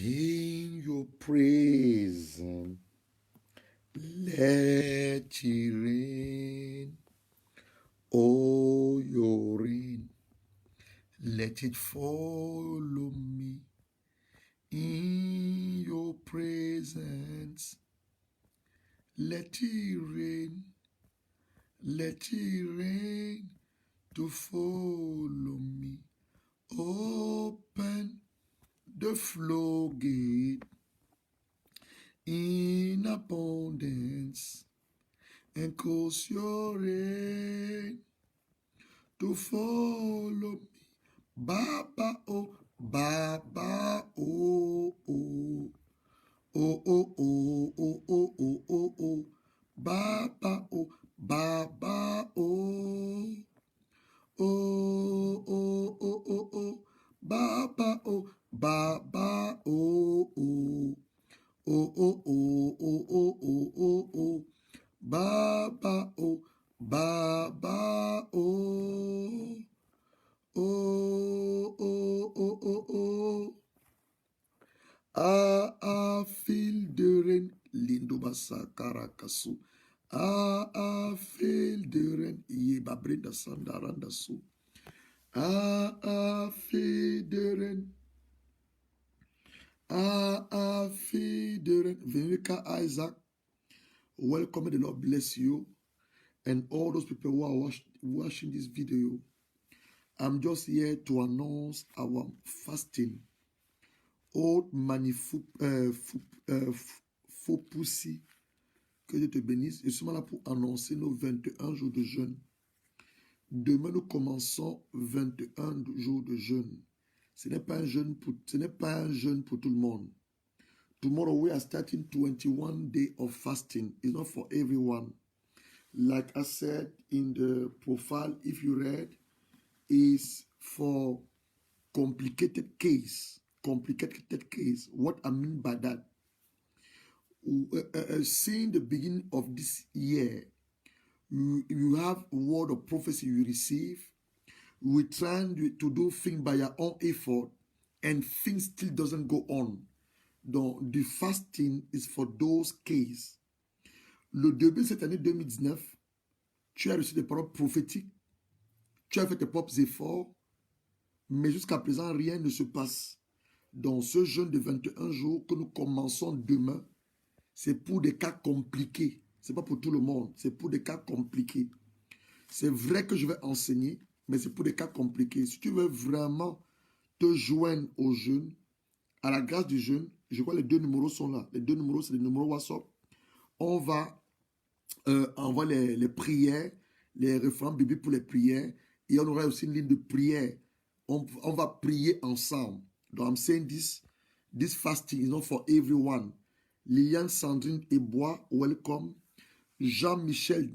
In your praise, let it rain. Oh, your rain, let it follow me. In your presence, let it rain. Let it rain to follow me. Open the floodgate in abundance and cause your rain to follow me. Baba, oh, Baba, oh, oh, oh, oh, oh, oh, oh, oh, oh, oh, Baba, oh, Baba, oh, oh, oh, oh, oh, oh, Baba, oh, Baba, oh, oh, oh, oh, oh, oh, oh, oh, oh, oh, Baba, oh, Baba, oh, oh, oh, oh, oh, oh. I feel the rain, lindo basa karakasu. I feel the rain, ye babrenda sandaranda su. I feel the rain. I feel the rain. Veronica Isaac, welcome. The Lord bless you. And all those people who are watching this video. I'm just here to announce our fasting. Old Mani Faux Poussi, que Dieu te bénisse. Je suis là pour annoncer nos 21 jours de jeûne. Demain, nous commençons 21 jours de jeûne. Ce n'est pas un jeûne pour tout le monde. Tomorrow we are starting 21 days of fasting. It's not for everyone. Like I said in the profile, if you read, is for complicated case. Complicated case. What I mean by that? Since the beginning of this year, you have a word of prophecy you receive. We try to do things by your own effort, and things still doesn't go on. Donc, the fasting is for those cases. Le début de cette année 2019, tu as reçu des paroles prophétiques, tu as fait tes propres efforts, mais jusqu'à présent, rien ne se passe. Dans ce jeûne de 21 jours que nous commençons demain, c'est pour des cas compliqués. Ce n'est pas pour tout le monde, c'est pour des cas compliqués. C'est vrai que je vais enseigner, mais c'est pour des cas compliqués. Si tu veux vraiment te joindre au jeûne, à la grâce du jeûne, je crois que les deux numéros sont là. Les deux numéros, c'est les numéros WhatsApp. On va envoyer les prières, les référents bibliques pour les prières. Et on aura aussi une ligne de prière. On va prier ensemble. Donc, I'm saying this fasting is not for everyone. Liliane Sandrine Ebois, welcome. Jean-Michel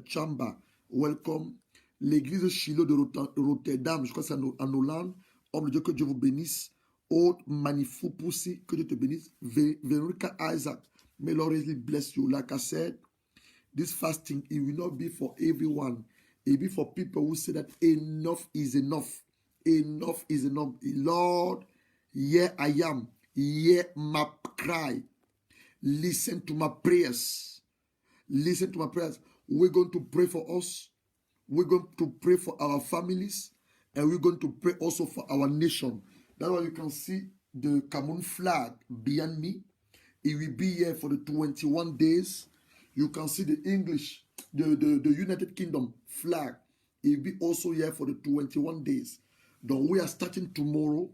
Chamba, welcome. L'église Shiloh de Rotterdam, je crois que c'est en Hollande. Homme de Dieu, que Dieu vous bénisse. Autre Mani Faux Poussi, que Dieu te bénisse. Veronica Isaac, may Lord really bless you. Like I said, this fasting, it will not be for everyone. It will be for people who say that enough is enough. Enough is enough. Lord, here I am. Hear my cry. Listen to my prayers. Listen to my prayers. We're going to pray for us. We're going to pray for our families. And we're going to pray also for our nation. That's why you can see the Cameroon flag behind me. It will be here for the 21 days. You can see the English, the United Kingdom flag. It will be also here for the 21 days. Donc, we are starting tomorrow,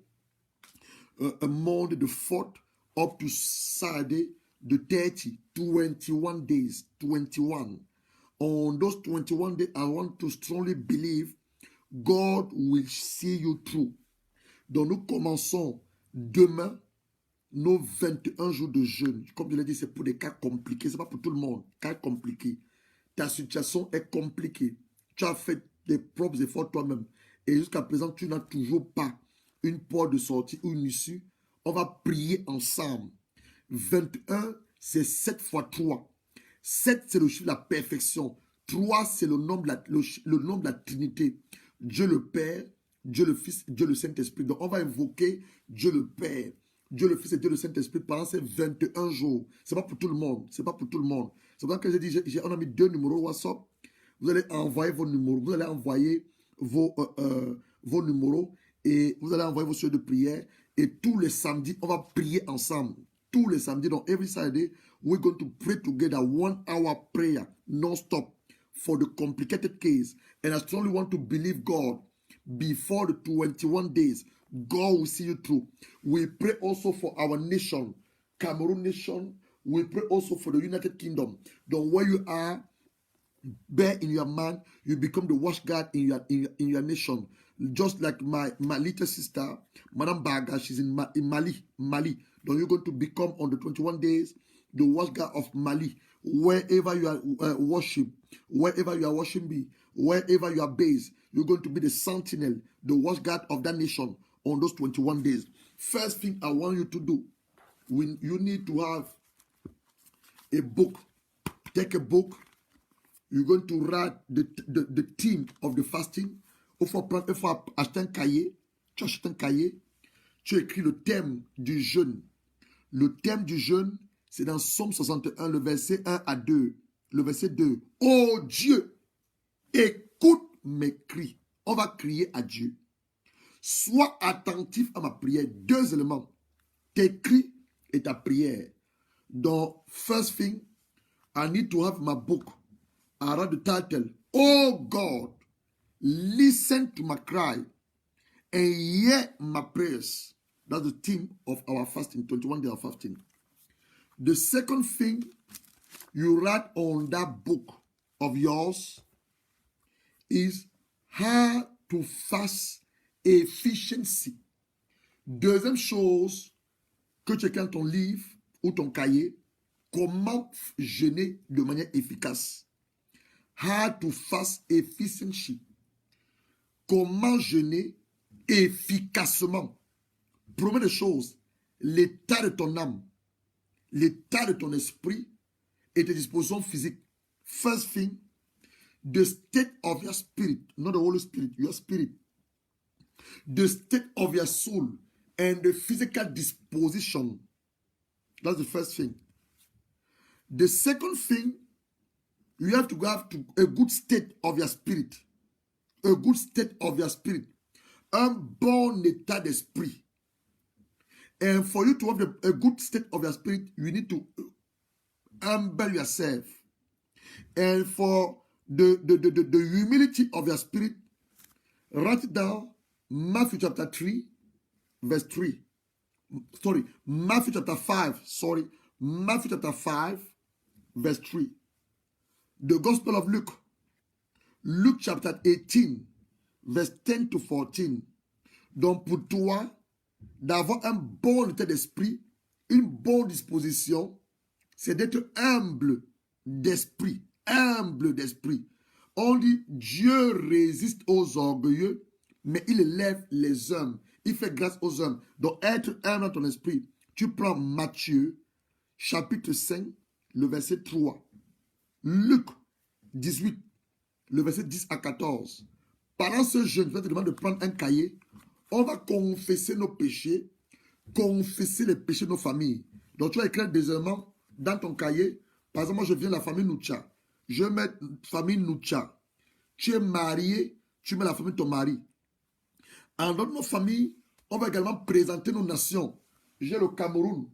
Monday the 4th, up to Saturday the 30, 21 days, 21. On those 21 days, I want to strongly believe God will see you through. Donc, nous commençons demain nos 21 jours de jeûne. Comme je l'ai dit, c'est pour des cas compliqués. Ce n'est pas pour tout le monde. Cas compliqués. Ta situation est compliquée. Tu as fait tes propres efforts toi-même. Et jusqu'à présent, tu n'as toujours pas une porte de sortie ou une issue. On va prier ensemble. 21, c'est 7 fois 3. 7, c'est le chiffre de la perfection. 3, c'est le nombre de la Trinité. Dieu le Père, Dieu le Fils, Dieu le Saint-Esprit. Donc, on va invoquer Dieu le Père. Dieu le Fils et Dieu le Saint-Esprit pendant ces 21 jours. Ce n'est pas pour tout le monde. C'est pas pour tout le monde. C'est pour ça que j'ai dit, on a mis 2 numéros WhatsApp. Vous allez envoyer vos numéros. Vous allez envoyer vos numéros et vous allez envoyer vos souhaits de prière. Et tous les samedis, on va prier ensemble. Tous les samedis, donc every Saturday, we're going to pray together 1 hour prayer non-stop for the complicated case. And I strongly want to believe God before the 21 days. God will see you through. We pray also for our nation, Cameroon nation. We pray also for the United Kingdom. Don't where you are, bear in your mind, you become the watchguard in your nation. Just like my little sister, Madame Baga, she's in Mali. Then you're going to become on the 21 days the watchguard of Mali. Wherever you are worship, wherever you are worshiping, wherever you are based, you're going to be the sentinel, the watchguard of that nation on those 21 days. First thing I want you to do, you need to have a book. Take a book. You're going to write the theme of the fasting. Il faut acheter un cahier. Tu achètes un cahier. Tu écris le thème du jeûne. Le thème du jeûne, c'est dans Psaume 61, le verset 1 à 2. Le verset 2. Oh Dieu, écoute mes cris. On va crier à Dieu. Sois attentif à ma prière. 2 éléments. Tes cris et ta prière. Donc, first thing, I need to have my book. I write the title, Oh God, listen to my cry and hear my prayers. That's the theme of our fasting, 21 days of fasting. The second thing you write on that book of yours is how to fast efficiency. Deuxième chose que tu écris dans ton livre ou ton cahier, comment jeûner de manière efficace. How to fast efficiently. Comment jeûner efficacement. Première chose, l'état de ton âme, l'état de ton esprit et tes dispositions physiques. First thing, the state of your spirit, not the Holy Spirit, your spirit. The state of your soul and the physical disposition. That's the first thing. The second thing, you have to have a good state of your spirit. A good state of your spirit. Un bon état d'esprit. And for you to have a good state of your spirit, you need to humble yourself. And for the humility of your spirit, write it down. Matthew chapter 3, verse 3. Matthew chapter 5. Matthew chapter 5, verse 3. The Gospel of Luke. Luke chapter 18, verse 10 to 14. Donc pour toi, d'avoir un bon état d'esprit, une bonne disposition, c'est d'être humble d'esprit. Humble d'esprit. On dit, Dieu résiste aux orgueilleux, mais il élève les hommes. Il fait grâce aux hommes. Donc être humble dans ton esprit. Tu prends Matthieu, chapitre 5, le verset 3. Luc 18, le verset 10 à 14. Pendant ce jeûne, je vais te demander de prendre un cahier. On va confesser nos péchés, confesser les péchés de nos familles. Donc tu vas écrire des éléments dans ton cahier. Par exemple, moi je viens de la famille Noucha. Je mets famille Noucha. Tu es marié, tu mets la famille de ton mari. En dans nos familles, on va également présenter nos nations. J'ai le Cameroun.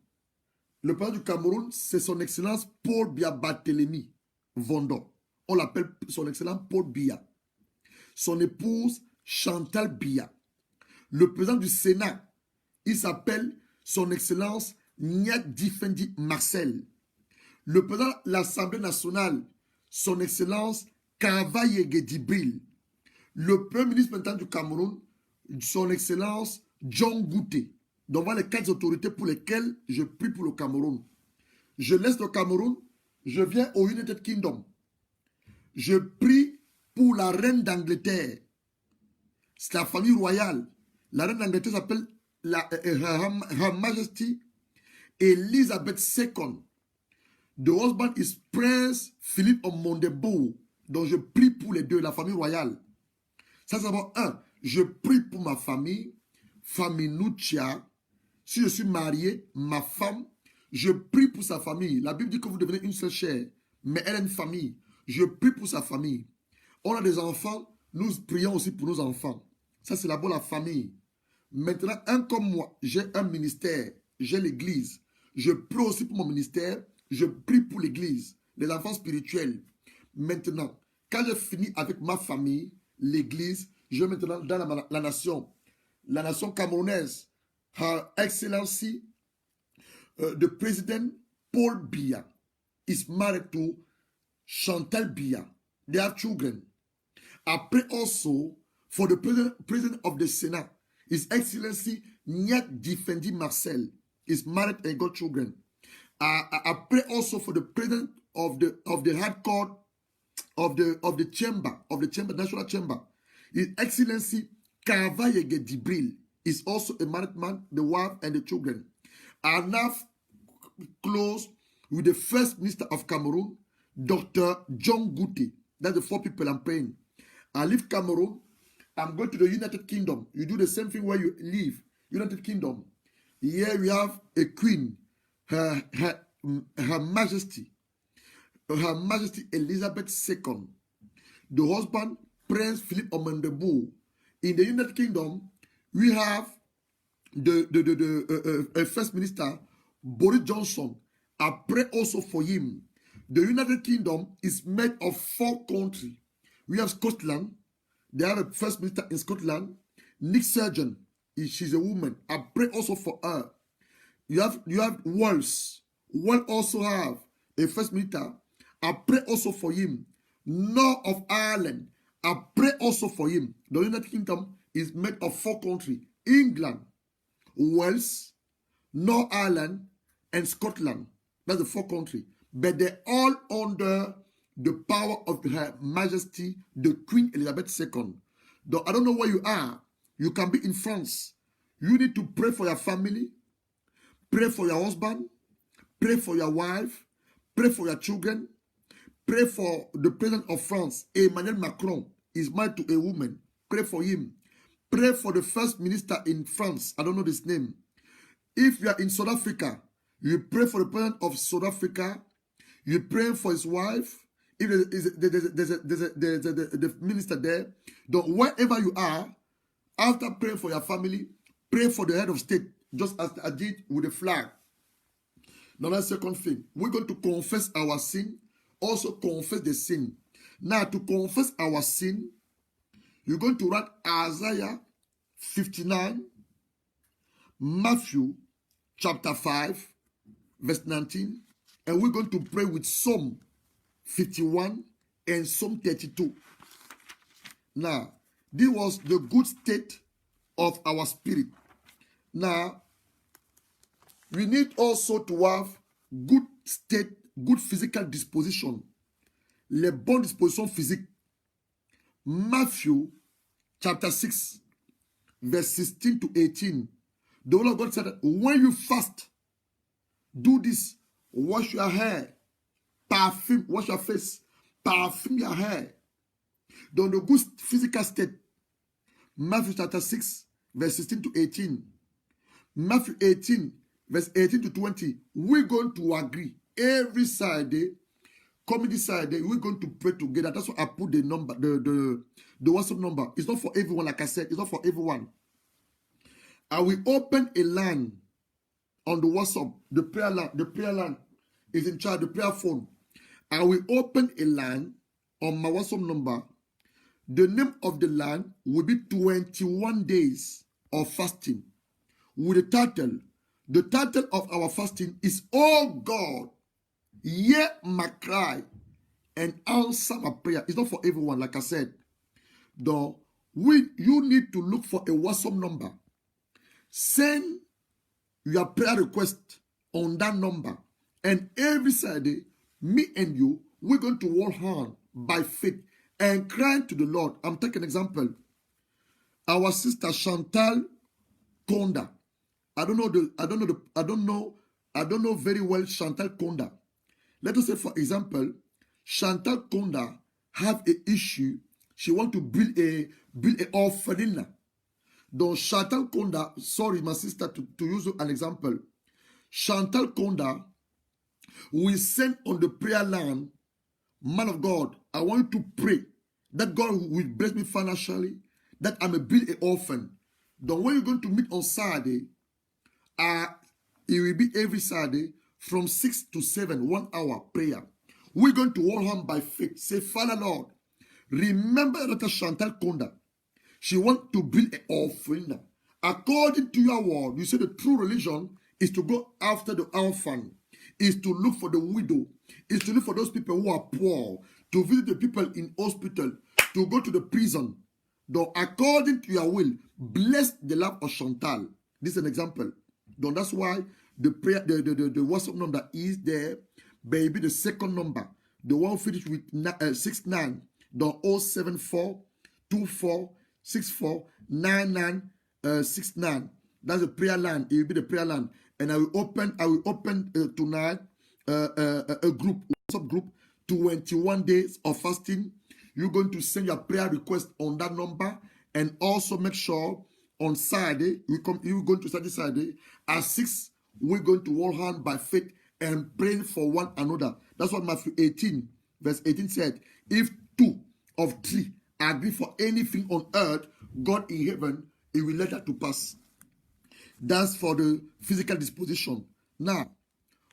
Le président du Cameroun, c'est son excellence Paul Biya Barthélemy Vondon. On l'appelle son excellence Paul Biya. Son épouse Chantal Biya. Le président du Sénat, il s'appelle son excellence Nyat Difendi Marcel. Le président de l'Assemblée nationale, son excellence Kavaye Gedibril. Le premier ministre maintenant du Cameroun, son excellence John Gouté. Donc voilà les 4 autorités pour lesquelles je prie pour le Cameroun. Je laisse le Cameroun, je viens au United Kingdom. Je prie pour la reine d'Angleterre. C'est la famille royale. La reine d'Angleterre s'appelle Her Majesty Elizabeth II. The husband is Prince Philip of Mondebourg. Donc je prie pour les deux, la famille royale. Ça c'est d'abord un. Je prie pour ma famille, famille Nucha. Si je suis marié, ma femme, je prie pour sa famille. La Bible dit que vous devenez une seule chair, mais elle a une famille. Je prie pour sa famille. On a des enfants, nous prions aussi pour nos enfants. Ça, c'est d'abord la famille. Maintenant, un comme moi, j'ai un ministère, j'ai l'église. Je prie aussi pour mon ministère, je prie pour l'église, les enfants spirituels. Maintenant, quand j'ai fini avec ma famille, l'église, je vais maintenant dans la nation. La nation camerounaise, Her Excellency, the President Paul Biya is married to Chantal Biya. They have children. I pray also for the President of the Senate, His Excellency Nyat Difendi Marcel is married and got children. I pray also for the President of the High Court of the Chamber, National Chamber, His Excellency Kavayege Dibril is also a married man, the wife and the children. I now close with the First Minister of Cameroon, Dr. John Guti. That's the 4 people I'm praying. I leave Cameroon. I'm going to the United Kingdom. You do the same thing where you live. United Kingdom. Here we have a queen, Her Majesty Elizabeth II. The husband, Prince Philip Omendebo. In the United Kingdom, we have the First Minister, Boris Johnson. I pray also for him. The United Kingdom is made of 4 countries. We have Scotland. They have a First Minister in Scotland. Nick Sturgeon. She's a woman. I pray also for her. You have Wales. Wales also have a First Minister. I pray also for him. North of Ireland. I pray also for him. The United Kingdom is made of 4 countries. England, Wales, North Ireland, and Scotland. That's the 4 countries. But they're all under the power of Her Majesty, the Queen Elizabeth II. Though I don't know where you are. You can be in France. You need to pray for your family, pray for your husband, pray for your wife, pray for your children, pray for the President of France, Emmanuel Macron, is married to a woman. Pray for him. Pray for the First Minister in France. I don't know his name. If you are in South Africa, you pray for the President of South Africa. You pray for his wife. If there's the minister there, wherever you are, after praying for your family, pray for the head of state, just as I did with the flag. Now, that's the second thing. We're going to confess our sin, also confess the sin. Now, to confess our sin, you're going to write Isaiah 59, Matthew chapter 5, verse 19, and we're going to pray with Psalm 51 and Psalm 32. Now, this was the good state of our spirit. Now, we need also to have good state, good physical disposition. Les bonnes dispositions physiques. Matthew chapter 6, verse 16 to 18. The word of God said that when you fast, do this, wash your hair, perfume, wash your face, perfume your hair. Dans the good physical state, Matthew chapter 6, verse 16 to 18. Matthew 18, verse 18 to 20. We're going to agree every Saturday, comedy Saturday, we're going to pray together. That's why I put the number, the WhatsApp number. It's not for everyone, like I said, it's not for everyone. I will open a line on the WhatsApp, the prayer line is in charge, the prayer phone. I will open a line on my WhatsApp number. The name of the line will be 21 days of fasting. With the title of our fasting is, Oh God, hear my cry and answer my prayer. It's not for everyone, like I said. Though you need to look for a WhatsApp number. Send your prayer request on that number. And every Saturday, me and you, we're going to hold hand by faith and cry to the Lord. I'm taking an example. Our sister Chantal Konda. I don't know very well Chantal Konda. Let us say, for example, Chantal Konda have an issue. She want to build a orphanage. Donc, Chantal Konda, sorry, my sister, to use an example. Chantal Konda will send on the prayer line, man of God, I want you to pray that God will bless me financially, that I may build an orphan. Then when you're going to meet on Saturday, it will be every Saturday from 6 to 7, 1 hour prayer. We're going to hold on by faith. Say, Father Lord, remember Dr. Chantal Konda. She wants to build an offering. According to your word, you say the true religion is to go after the orphan, is to look for the widow, is to look for those people who are poor, to visit the people in hospital, to go to the prison. Though according to your will, bless the life of Chantal. This is an example. Though that's why the prayer, the WhatsApp number is there. Baby, the second number, the one finished with 69, the 074 24 64 9969. That's a prayer line. It will be the prayer line. And I will open tonight a group, WhatsApp group, 21 days of fasting. You're going to send your prayer request on that number, and also make sure on Saturday, you're going to start this Saturday at 6. We're going to hold hand by faith and praying for one another. That's what Matthew 18, verse 18 said. If 2 of 3 agree for anything on earth, God in heaven, He will let that to pass. That's for the physical disposition. Now,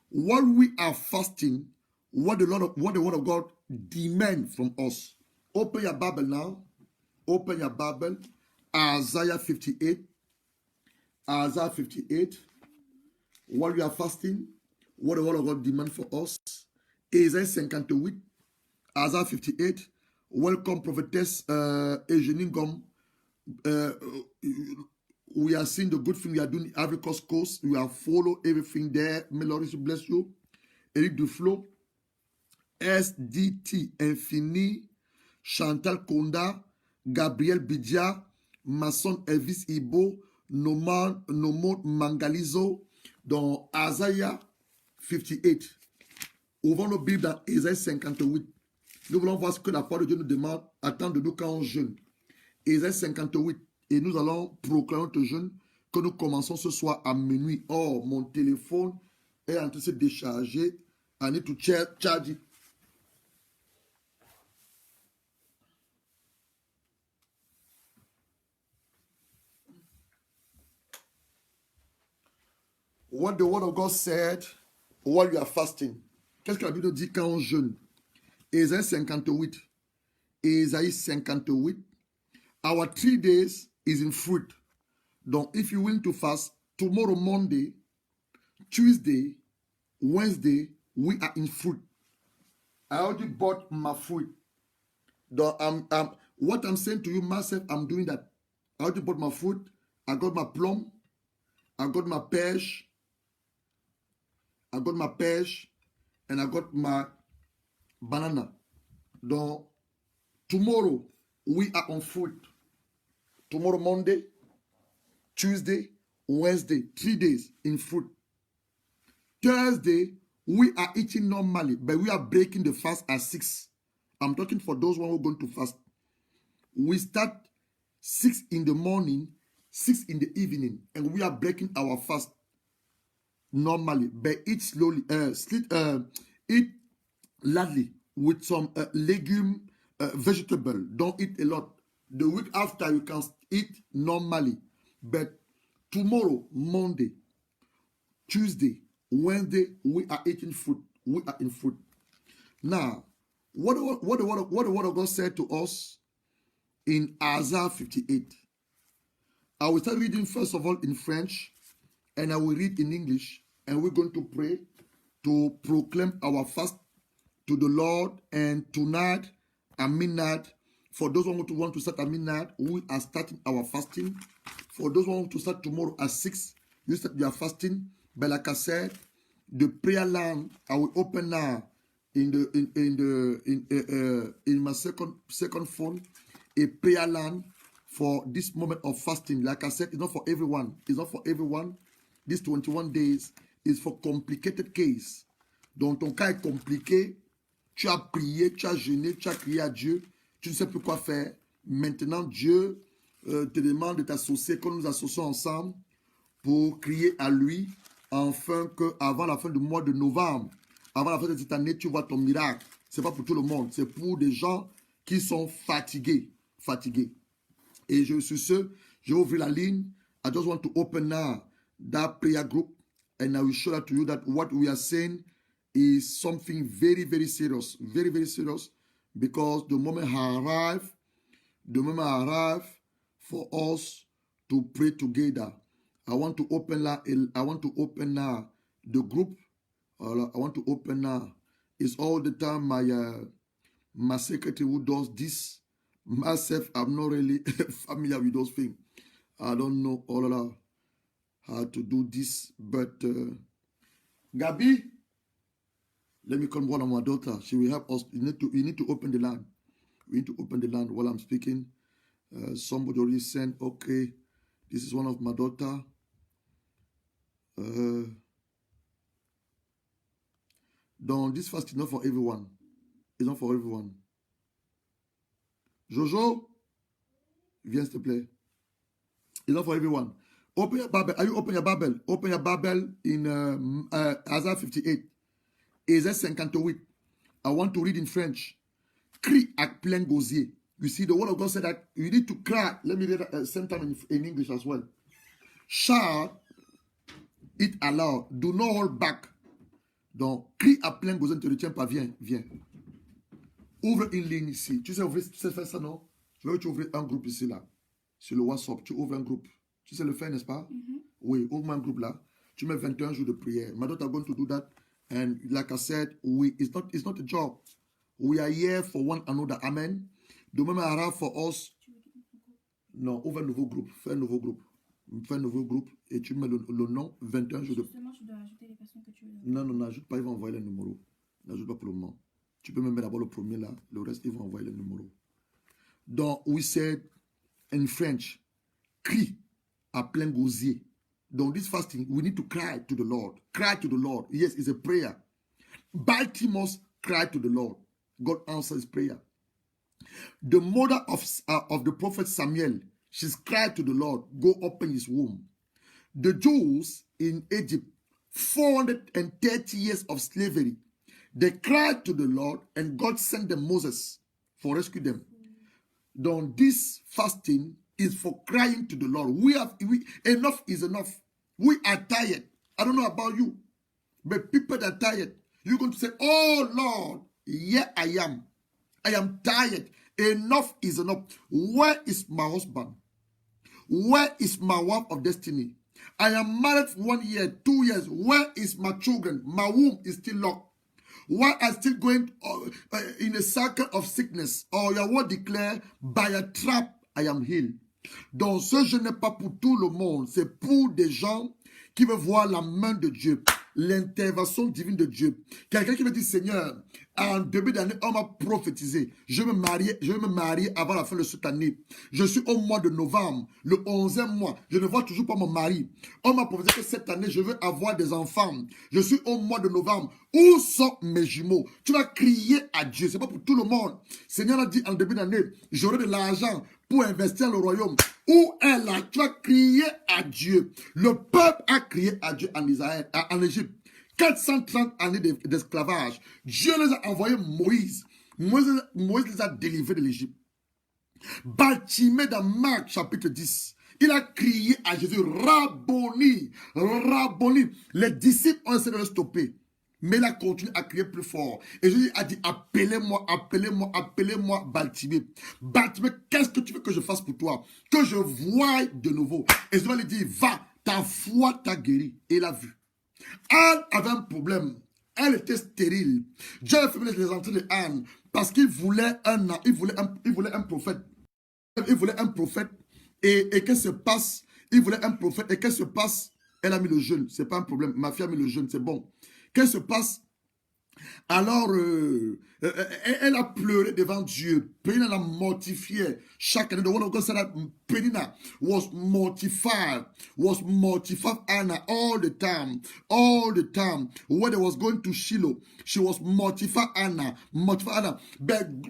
while we are fasting, what the word of God demands from us. Open your Bible now. Open your Bible. Isaiah 58. Isaiah 58. While we are fasting, what the word of God demands for us. Isaiah 58. Isaiah 58. Welcome, Prophetess Eugenie Gom. We are seeing the good thing we are doing in Ivory Coast. We are follow everything there. May Lord bless you. Eric Duflo, SDT Infini, Chantal Konda, Gabriel Bidia, Mason Elvis Ibo, Nomon Mangalizo, dans Isaiah 58. Ouvrons nos Bibles dans Isaïe 58. Nous voulons voir ce que la parole de Dieu nous demande. Attends-nous quand on jeûne. Isaïe 58. Et nous allons proclamer notre jeûne que nous commençons ce soir à minuit. Oh, mon téléphone est en train de se décharger. I need to charge it. What the word of God said while you are fasting. Qu'est-ce que la Bible dit quand on jeûne? Isaïe 58. Isaïe 58. Our 3 days is in fruit. Donc, if you willing to fast, tomorrow, Monday, Tuesday, Wednesday, we are in fruit. I already bought my fruit. Donc, what I'm saying to you, myself, I'm doing that. I already bought my fruit. I got my plum. I got my peach. I got my peach. And I got my banana. Donc, tomorrow, we are on fruit. Tomorrow, Monday, Tuesday, Wednesday, 3 days in fruit. Thursday, we are eating normally, but we are breaking the fast at 6. I'm talking for those who are going to fast. We start 6 in the morning, 6 in the evening, and we are breaking our fast normally, but eat slowly, eat lightly with some legume, vegetable. Don't eat a lot. The week after, you can eat normally. But tomorrow, Monday, Tuesday, Wednesday, we are eating food. We are in food. Now, what the word of God said to us in Isaiah 58. I will start reading first of all in French, and I will read in English, and we're going to pray to proclaim our fast to the Lord. And tonight, at midnight, for those who want to start at midnight, we are starting our fasting. For those who want to start tomorrow at 6, you start your fasting. But like I said, the prayer line I will open now in my second phone, a prayer line for this moment of fasting. Like I said, it's not for everyone. It's not for everyone. These 21 days is for complicated case. Donc ton cas est compliqué. Tu as prié, tu as jeûné, tu as crié à Dieu. Tu ne sais plus quoi faire. Maintenant, Dieu te demande de t'associer, que nous nous associons ensemble pour crier à lui, afin qu'avant la fin du mois de novembre, avant la fin de cette année, tu vois ton miracle. Ce n'est pas pour tout le monde, c'est pour des gens qui sont fatigués. Et je suis sûr, je vais ouvrir la ligne. I just want to open now that prayer group, and I will show that to you that what we are saying is something very, very serious, because the moment arrive for us to pray together. I want to open now the group. I want to open now. It's all the time my secretary who does this. Myself, I'm not really familiar with those things. I don't know how to do this, but Gabi, let me call one of my daughter. She will help us. You need to open the line. We need to open the line while I'm speaking. Somebody already sent, okay, this is one of my daughter. Donc, this fast is not for everyone. It's not for everyone. Jojo, viens s'il te plaît. It's not for everyone. Open your Bible. Are you open your Bible? Open your Bible in Isaiah 58. Isaiah 58. I want to read in French. Crie à plein gosier. You see, the word of God said that you need to cry. Let me read it at the same time in English as well. Shout it aloud. Do not hold back. Donc, crie à plein gosier, ne te retiens pas. Viens. Ouvre une ligne ici. Tu sais faire ça, non? Je veux que tu ouvres un groupe ici, là. Sur le WhatsApp, tu ouvres un groupe. Tu sais le faire, n'est-ce pas? Oui, ouvre un groupe là. Tu mets 21 jours de prière. My daughter are going to do that. And like I said, it's not a job. We are here for one another. Amen. De même arrive for us. Non, ouvre un nouveau groupe. Fais un nouveau groupe. Et tu mets le nom 21 jours de prière. Justement, tu dois ajouter les personnes que tu veux. Non, n'ajoute pas, ils vont envoyer le numéro. N'ajoute pas pour le moment. Tu peux me mettre d'abord le premier là. Le reste, ils vont envoyer le numéro. Donc, we said in French, crie à plein gosier. Donc, this fasting, we need to cry to the Lord. Cry to the Lord. Yes, it's a prayer. Bartimaeus cried to the Lord. God answers prayer. The mother of the prophet Samuel, she's cried to the Lord, go open his womb. The Jews in Egypt, 430 years of slavery, they cried to the Lord, and God sent them Moses for rescue them. Donc, this fasting is for crying to the Lord. Enough is enough. We are tired. I don't know about you, but people that are tired, you're going to say, oh Lord, here I am. I am tired. Enough is enough. Where is my husband? Where is my wife of destiny? I am married for 1 year, 2 years. Where is my children? My womb is still locked. Why are still going in a circle of sickness? Or your word declare, by a trap, I am healed. Donc, ce jeûne n'est pas pour tout le monde. C'est pour des gens qui veulent voir la main de Dieu, l'intervention divine de Dieu. Quelqu'un qui me dit, Seigneur, en début d'année, on m'a prophétisé. Je vais me marier avant la fin de cette année. Je suis au mois de novembre, le 11e mois. Je ne vois toujours pas mon mari. On m'a prophétisé que cette année, je veux avoir des enfants. Je suis au mois de novembre. Où sont mes jumeaux? Tu vas crier à Dieu. Ce n'est pas pour tout le monde. Seigneur a dit en début d'année, j'aurai de l'argent pour investir dans le royaume. Où est là? Tu vas crier à Dieu. Le peuple a crié à Dieu en Israël, en Égypte. 430 années d'esclavage. Dieu les a envoyés Moïse. Moïse les a délivrés de l'Égypte. Bartimée dans Marc chapitre 10. Il a crié à Jésus, Rabboni, Rabboni. Les disciples ont essayé de le stopper. Mais il a continué à crier plus fort. Et Jésus a dit, appelez-moi, appelez-moi, appelez-moi Bartimée. Bartimée, qu'est-ce que tu veux que je fasse pour toi? Que je voie de nouveau. Et Jésus lui dit, va, ta foi t'a guéri. Et il a vu. Anne avait un problème. Elle était stérile. Dieu a fermé les entrées de Anne parce qu'il voulait un prophète. Il voulait un prophète. Et qu'est-ce qui se passe? Il voulait un prophète. Et qu'est-ce qui se passe? Elle a mis le jeûne. Ce n'est pas un problème. Ma fille a mis le jeûne. C'est bon. Qu'est-ce qui se passe? Alors, elle a pleuré devant Dieu. Pénina l'a mortifié. Chaque année, the word of God said that Pénina was mortified Anna all the time. When they was going to Shiloh, she was mortified Anna. But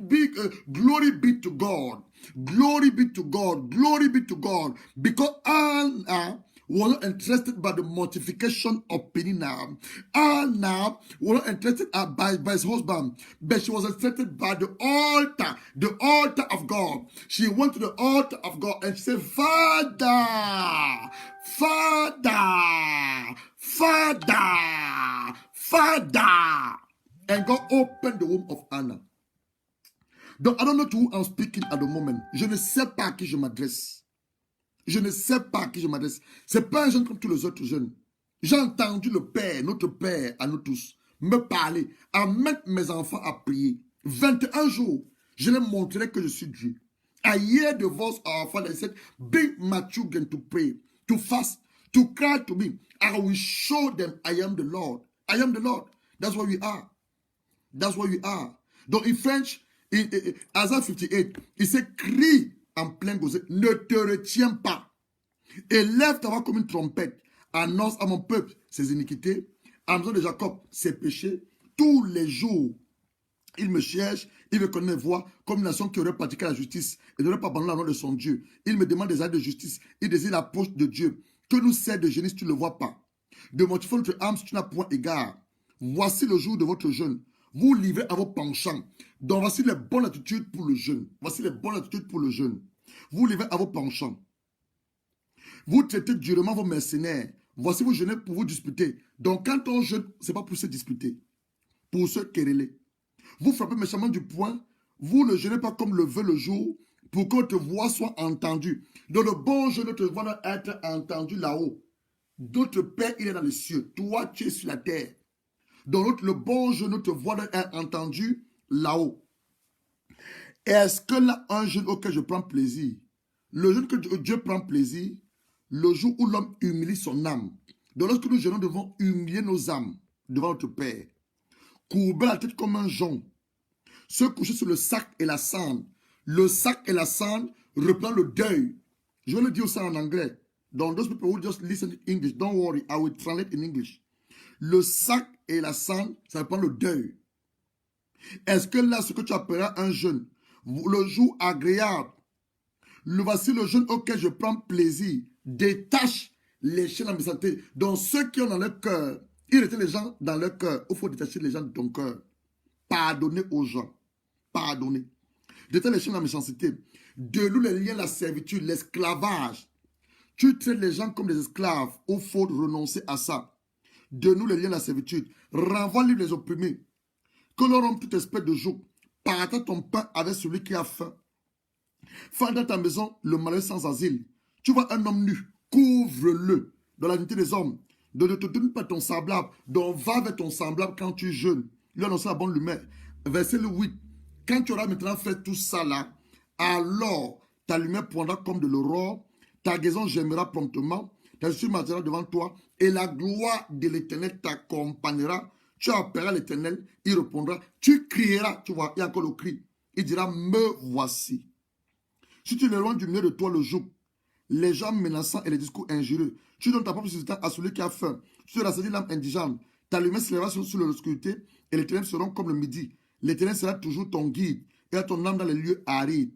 glory be to God. Glory be to God. Glory be to God. Because Anna was not interested by the mortification of Penina. Anna was not interested by his husband, but she was interested by the altar of God. She went to the altar of God and she said, Father, Father, Father, Father. And God opened the womb of Anna. Donc, I don't know to who I'm speaking at the moment. Je ne sais pas à qui je m'adresse. Je ne sais pas à qui je m'adresse. Ce n'est pas un jeune comme tous les autres jeunes. J'ai entendu le Père, notre Père, à nous tous, me parler, à mettre mes enfants à prier. 21 jours, je leur montrerai que je suis Dieu. I hear the voice of our Father. He said, bring my children to pray, to fast, to cry to me. I will show them I am the Lord. I am the Lord. That's what we are. That's what we are. Donc, in French, in Isaiah 58, il s'est crie en plein gauze, ne te retiens pas. Élève ta voix comme une trompette. Annonce à mon peuple ses iniquités. À la maison de Jacob ses péchés. Tous les jours, il me cherche, il me connaît mes voix, comme une nation qui aurait pratiqué la justice et n'aurait pas abandonné la loi de son Dieu. Il me demande des actes de justice. Il désire l'approche de Dieu. Que nous sert de jeûner si tu ne le vois pas? De mortifier notre âme si tu n'as point égard. Voici le jour de votre jeûne. Vous livrez à vos penchants. Donc voici les bonnes attitudes pour le jeûne. Voici les bonnes attitudes pour le jeûne. Vous livrez à vos penchants. Vous traitez durement vos mercenaires. Voici vous jeûnez pour vous disputer. Donc quand on jeûne, ce n'est pas pour se disputer. Pour se quereller. Vous frappez méchamment du poing. Vous ne jeûnez pas comme le veut le jour pour que votre voix soit entendue. Donc le bon jeûne, notre voix doit être entendue là-haut. D'autre Père, il est dans les cieux. Toi, tu es sur la terre. Donc le bon jeûne, notre voix doit être entendue là-haut. Est-ce que là, un jeûne auquel je prends plaisir? Le jeûne que Dieu prend plaisir, le jour où l'homme humilie son âme. Donc lorsque nous jeûnons, nous devons humilier nos âmes devant notre Père. Courber la tête comme un jonc. Se coucher sur le sac et la cendre. Le sac et la cendre reprend le deuil. Je vais le dire ça en anglais. Donc those people who just listen to English, don't worry, I will translate in English. Le sac et la cendre, ça reprend le deuil. Est-ce que là, ce que tu appelleras un jeûne, le jour agréable, voici le jeûne auquel je prends plaisir, détache les chaînes de mes santé. Donc ceux qui ont dans leur cœur, il retient les gens dans leur cœur. Il faut détacher les gens de ton cœur. Pardonner aux gens. Pardonner. Détache les chaînes de la méchanceté. Déloue les liens, la servitude, l'esclavage. Tu traites les gens comme des esclaves. Il faut renoncer à ça. Dénoue les liens, la servitude. Renvoie les opprimés. Que l'on rompe toute espèce de joug. Partage ton pain avec celui qui a faim. Fais dans ta maison le malheur sans asile. Tu vois un homme nu, couvre-le dans la dignité des hommes. Ne te donne pas ton semblable. Donc va vers ton semblable quand tu jeûnes. Lui annonce la bonne lumière. Verset 8. Quand tu auras maintenant fait tout ça là, alors ta lumière poindra comme de l'aurore. Ta guérison germera promptement. Ta justice marchera devant toi. Et la gloire de l'Éternel t'accompagnera. Tu appelleras l'Éternel, il répondra. Tu crieras, tu vois, il y a encore le cri. Il dira, me voici. Si tu l'éloignes du milieu de toi le jour, les gens menaçants et les discours injurieux, tu donnes ta propre substance à celui qui a faim. Tu te rassasis l'âme indigente. Ta lumière s'élèvera sur l'obscurité et les ténèbres seront comme le midi. L'Éternel sera toujours ton guide et à ton âme dans les lieux arides.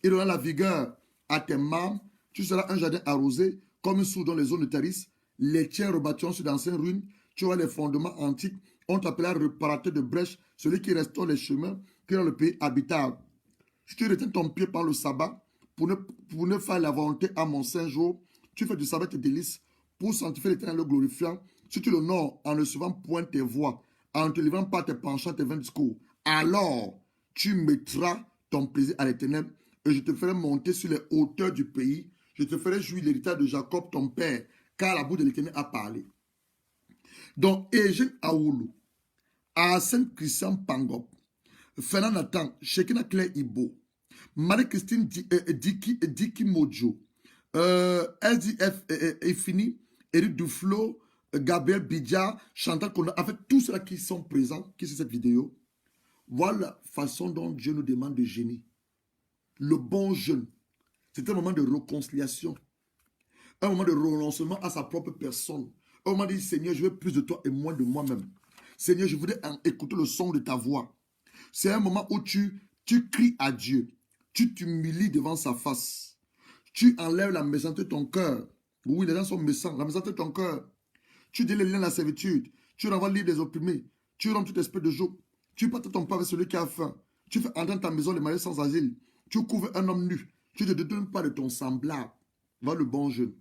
Il donnera la vigueur à tes membres. Tu seras un jardin arrosé comme une source dans les zones de Taris. Les tiens rebâtiront sur d'anciennes ruines. Tu auras les fondements antiques. On t'appellera réparateur de brèches, celui qui restaure les chemins, qui est dans le pays habitable. Si tu retiens ton pied par le sabbat, pour ne faire la volonté à mon saint jour, tu fais du sabbat tes délices, pour sanctifier l'Éternel le glorifiant. Si tu l'honores en ne suivant point tes voies, en ne te livrant pas tes penchants, tes vains discours, alors tu mettras ton plaisir à l'Éternel et je te ferai monter sur les hauteurs du pays. Je te ferai jouir l'héritage de Jacob, ton père, car la bouche de l'Éternel a parlé. Donc, Eugène Aoulou, Arsène Christian Pangop, Fernand Nathan, Shekina Claire Ibo, Marie-Christine Diki Mojo, SDF Efini, Eric Duflo, Gabriel Bidja, Chantal Konda, en fait, tous ceux-là qui sont présents, qui sont cette vidéo, voilà la façon dont Dieu nous demande de jeûner. Le bon jeûne, c'est un moment de réconciliation, un moment de renoncement à sa propre personne, un moment de dire, Seigneur, je veux plus de toi et moins de moi-même. Seigneur, je voudrais écouter le son de ta voix. C'est un moment où tu cries à Dieu. Tu t'humilies devant sa face. Tu enlèves la méchanceté de ton cœur. Oui, les gens sont méchants. La méchanceté de ton cœur. Tu délies les liens de la servitude. Tu renvoies le livre des opprimés. Tu rompes tout esprit de joug. Tu partages ton pain avec celui qui a faim. Tu fais entrer dans ta maison les mariés sans asile. Tu couvres un homme nu. Tu ne te détournes pas de ton semblable. Va le bon jeune.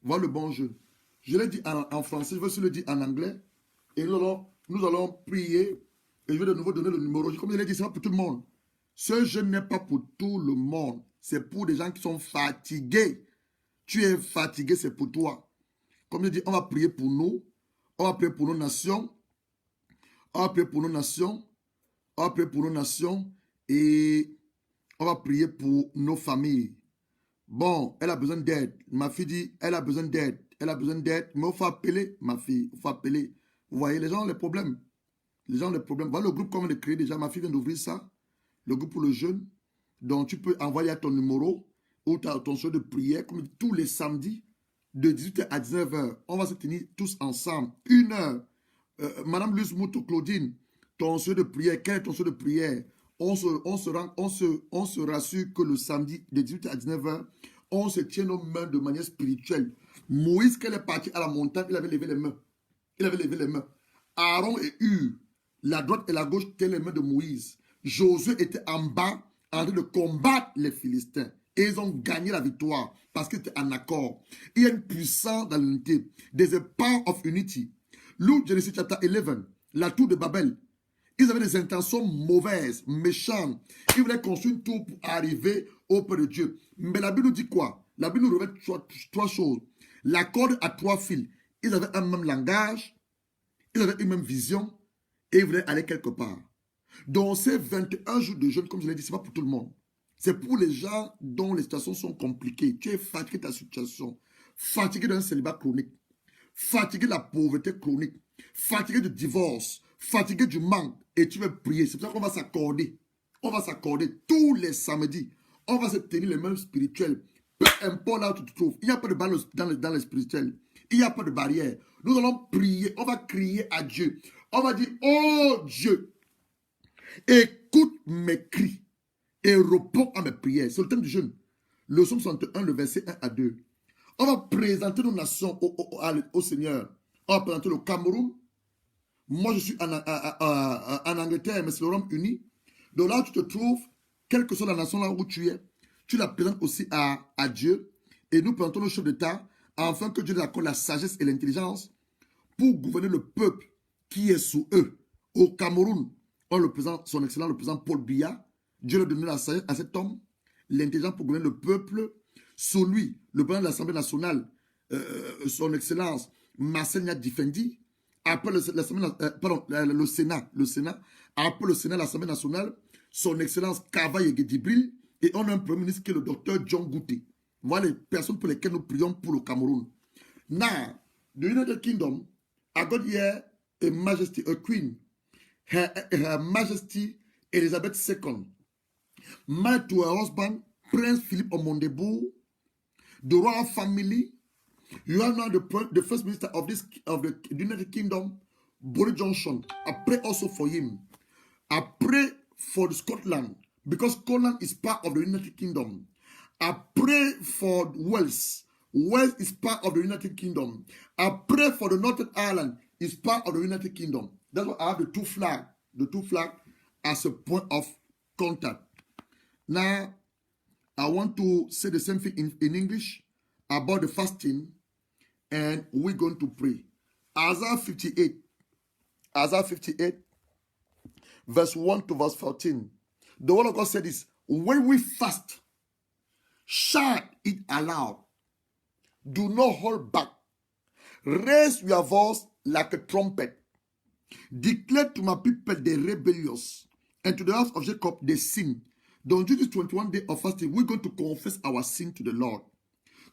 Va le bon jeune. Je l'ai dit en français, je vais aussi le dire en anglais. Et nous allons prier. Et je vais de nouveau donner le numéro. Comme je l'ai dit, c'est pas pour tout le monde. Ce jeûne n'est pas pour tout le monde. C'est pour des gens qui sont fatigués. Tu es fatigué, c'est pour toi. Comme je dis, on va prier pour nous. On va prier pour nos nations. On va prier pour nos nations. On va prier pour nos nations. Et on va prier pour nos familles. Bon, elle a besoin d'aide. Ma fille dit, elle a besoin d'aide. Elle a besoin d'aide. Mais il faut appeler ma fille. Il faut appeler. Vous voyez, les gens ont les problèmes. Les gens ont les problèmes. Voilà le groupe qu'on vient de créer déjà. Ma fille vient d'ouvrir ça. Le groupe pour le jeûne. Donc, tu peux envoyer à ton numéro ou ton soeur de prière, comme tous les samedis, de 18h à 19h. On va se tenir tous ensemble. 1 heure. Madame Luce Mouto Claudine, ton soeur de prière, quel est ton soeur de prière? On se rassure que le samedi, de 18h à 19h, on se tient nos mains de manière spirituelle. Moïse, quand il est parti à la montagne, il avait levé les mains. Il avait levé les mains. Aaron et Hur, la droite et la gauche, étaient les mains de Moïse. Josué était en bas, en train de combattre les Philistins. Et ils ont gagné la victoire parce qu'ils étaient en accord. Il y a une puissance dans l'unité. There's a power of unity. Luke Genesis chapter 11, la tour de Babel. Ils avaient des intentions mauvaises, méchantes. Ils voulaient construire une tour pour arriver auprès de Dieu. Mais la Bible nous dit quoi? La Bible nous révèle trois choses. La corde à 3 fils. Ils avaient un même langage. Ils avaient une même vision. Et ils voulaient aller quelque part. Donc ces 21 jours de jeûne, comme je l'ai dit, ce n'est pas pour tout le monde. C'est pour les gens dont les situations sont compliquées. Tu es fatigué de ta situation. Fatigué d'un célibat chronique. Fatigué de la pauvreté chronique. Fatigué du divorce. Fatigué du manque. Et tu veux prier. C'est pour ça qu'on va s'accorder. On va s'accorder tous les samedis. On va se tenir les mains spirituelles. Peu importe là où tu te trouves. Il n'y a pas de barrière dans les spirituels. Il n'y a pas de barrière. Nous allons prier. On va crier à Dieu. On va dire, oh Dieu, écoute mes cris et réponds à mes prières. C'est le thème du jeûne. Le psaume 61, le verset 1 à 2. On va présenter nos nations au Seigneur. On va présenter le Cameroun. Moi, je suis en Angleterre, mais c'est le Royaume-Uni. Donc là où tu te trouves, quelle que soit la nation là où tu es, tu la présentes aussi à Dieu. Et nous présentons le chef d'État, afin que Dieu nous accorde la sagesse et l'intelligence pour gouverner le peuple qui est sous eux. Au Cameroun, on le présente, son excellent, le président Paul Biya. Dieu a donné la sagesse à cet homme, l'intelligence pour gouverner le peuple. Sous lui, le président de l'Assemblée nationale, son excellence Marcel Nyadifendi. Après le Sénat, après le Sénat, l'Assemblée nationale, son excellence Kava Yegedibril, et on a un premier ministre qui est le docteur John Gouté. Voilà les personnes pour lesquelles nous prions pour le Cameroun. Now, the United Kingdom, I got here a majesty, a queen, her Majesty Elizabeth II, married to her husband, Prince Philip Omondebu, the royal family. You are now the first minister of the United Kingdom, Boris Johnson. I pray also for him. I pray for Scotland, because Scotland is part of the United Kingdom. I pray for Wales. Wales is part of the United Kingdom. I pray for the Northern Ireland, is part of the United Kingdom. That's why I have the two flags as a point of contact. Now, I want to say the same thing in English about the fasting, and we're going to pray. Isaiah 58, verse 1 to verse 14. The word of God said this: when we fast, shout it aloud. Do not hold back. Raise your voice like a trumpet. Declare to my people the rebellious, and to the house of Jacob the sin. Don't do this 21 day of fasting. We're going to confess our sin to the Lord.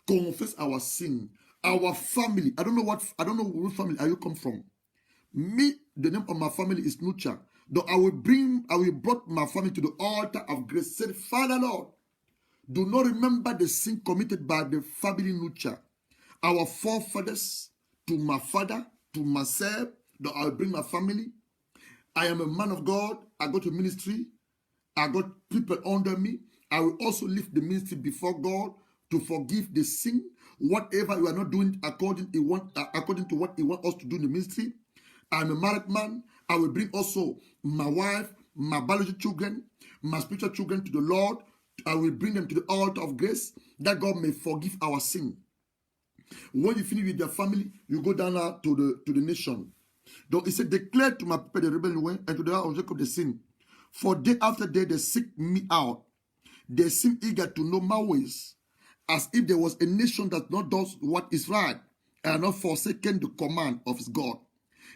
Confess our sin. Our family. I don't know which family are you come from. Me, the name of my family is Nucha. Though I will brought my family to the altar of grace. Said, Father Lord, do not remember the sin committed by the family Nucha. Our forefathers, to my father, to myself, that I will bring my family. I am a man of God. I got a ministry. I got people under me. I will also lift the ministry before God to forgive the sin, whatever you are not doing according to what He wants us to do in the ministry. I'm a married man. I will bring also my wife, my biological children, my spiritual children to the Lord. I will bring them to the altar of grace that God may forgive our sin. When you finish with your family, you go down now to the nation. Though He said, declare to my people the rebellion way, and to the house of Jacob the sin. For day after day they seek me out. They seem eager to know my ways, as if there was a nation that not does what is right and not forsaken the command of his God.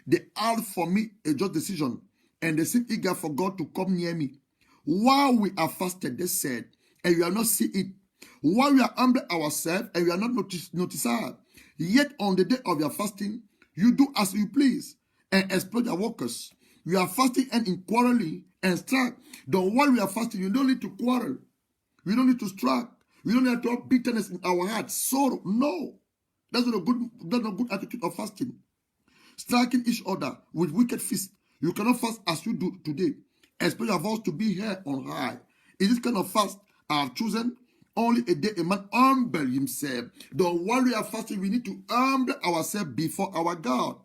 They ask for me a just decision, and they seem eager for God to come near me. While we are fasted, they said, and we are not see it. While we are humble ourselves, and we are not noticeable. Yet on the day of your fasting, you do as you please, and exploit your workers. We are fasting and in quarreling and strife. Though while we are fasting, you don't need to quarrel. We don't need to strike. We don't need to have bitterness in our hearts, sorrow. No. That's not a good attitude of fasting. Striking each other with wicked fists. You cannot fast as you do today. Expect your vows to be here on high. In this kind of fast, I have chosen only a day a man humble himself. Though while we are fasting, we need to humble ourselves before our God.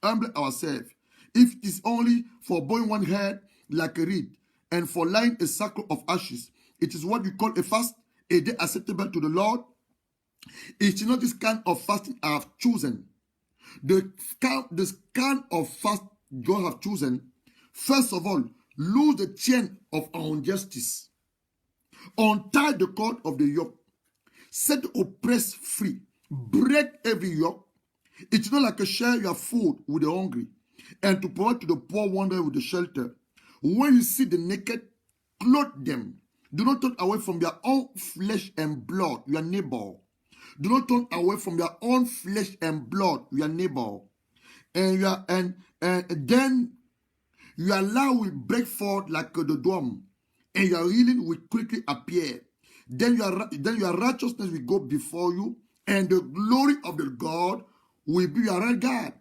Humble ourselves. If it is only for bowing one head like a reed, and for lying a sackcloth of ashes, it is what we call a fast, a day acceptable to the Lord. It is not this kind of fasting I have chosen. The kind of fast God have chosen, first of all, loose the chain of our injustice. Untie the cord of the yoke. Set the oppressed free. Break every yoke. It is not like a share your food with the hungry, and to provide to the poor wanderer with the shelter. When you see the naked, clothe them. Do not turn away from your own flesh and blood, your neighbor. Do not turn away from your own flesh and blood, your neighbor. And then your life will break forth like the dawn, and your healing will quickly appear. Then your righteousness will go before you, and the glory of the God will be your right guard.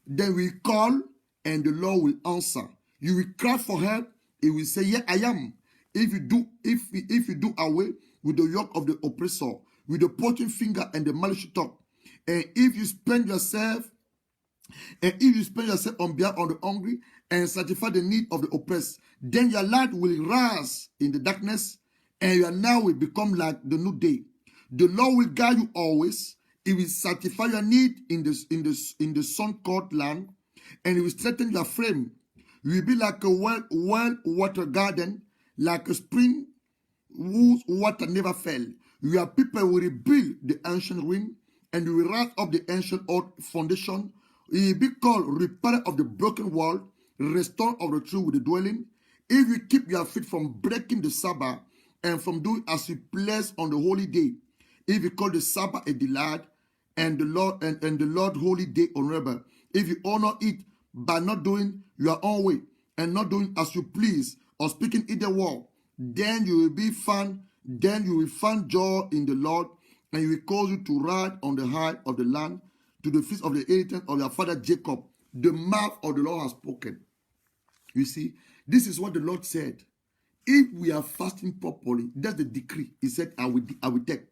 Then we call, and the Lord will answer. You will cry for help. He will say, "Yeah, I am." If you do away with the yoke of the oppressor, with the pointing finger and the malicious talk, and if you spend yourself on behalf of the hungry and satisfy the need of the oppressed, then your light will rise in the darkness, and your night will become like the new day. The Lord will guide you always. He will satisfy your need in the sun-cold land, and He will strengthen your frame. You will be like a well-watered garden, like a spring whose water never fell. Your people will rebuild the ancient ruin, and you will rise up the ancient old foundation. You will be called repairer of the broken wall, restorer of the true with the dwelling. If you keep your feet from breaking the Sabbath and from doing as you please on the holy day, if you call the Sabbath a delight and the Lord holy day honorable, if you honor it by not doing your own way and not doing as you please or speaking either word, then you will find joy in the Lord, and He will cause you to ride on the height of the land to the feast of the inheritance of your father Jacob. The mouth of the Lord has spoken. You see, this is what the Lord said. If we are fasting properly, that's the decree. He said, I will take.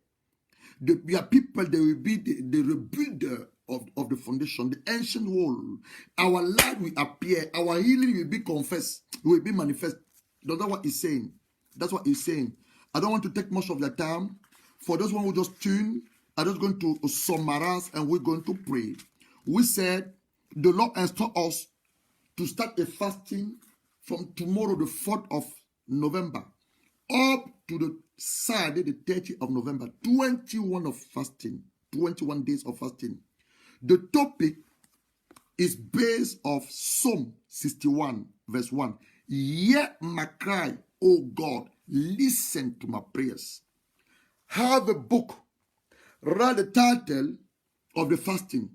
Your people, they will be the rebuilder of the foundation, the ancient wall. Our light will appear. Our healing will be confessed, will be manifest. That's what He's saying. That's what He's saying. I don't want to take much of your time. For those one who just tuned, I'm just going to summarize and we're going to pray. We said the Lord instructed us to start a fasting from tomorrow, the 4th of November, up to the Saturday, the 30th of November, 21 days of fasting. The topic is based off Psalm 61, verse 1. Hear my cry, O God, listen to my prayers. Have a book, write the title of the fasting.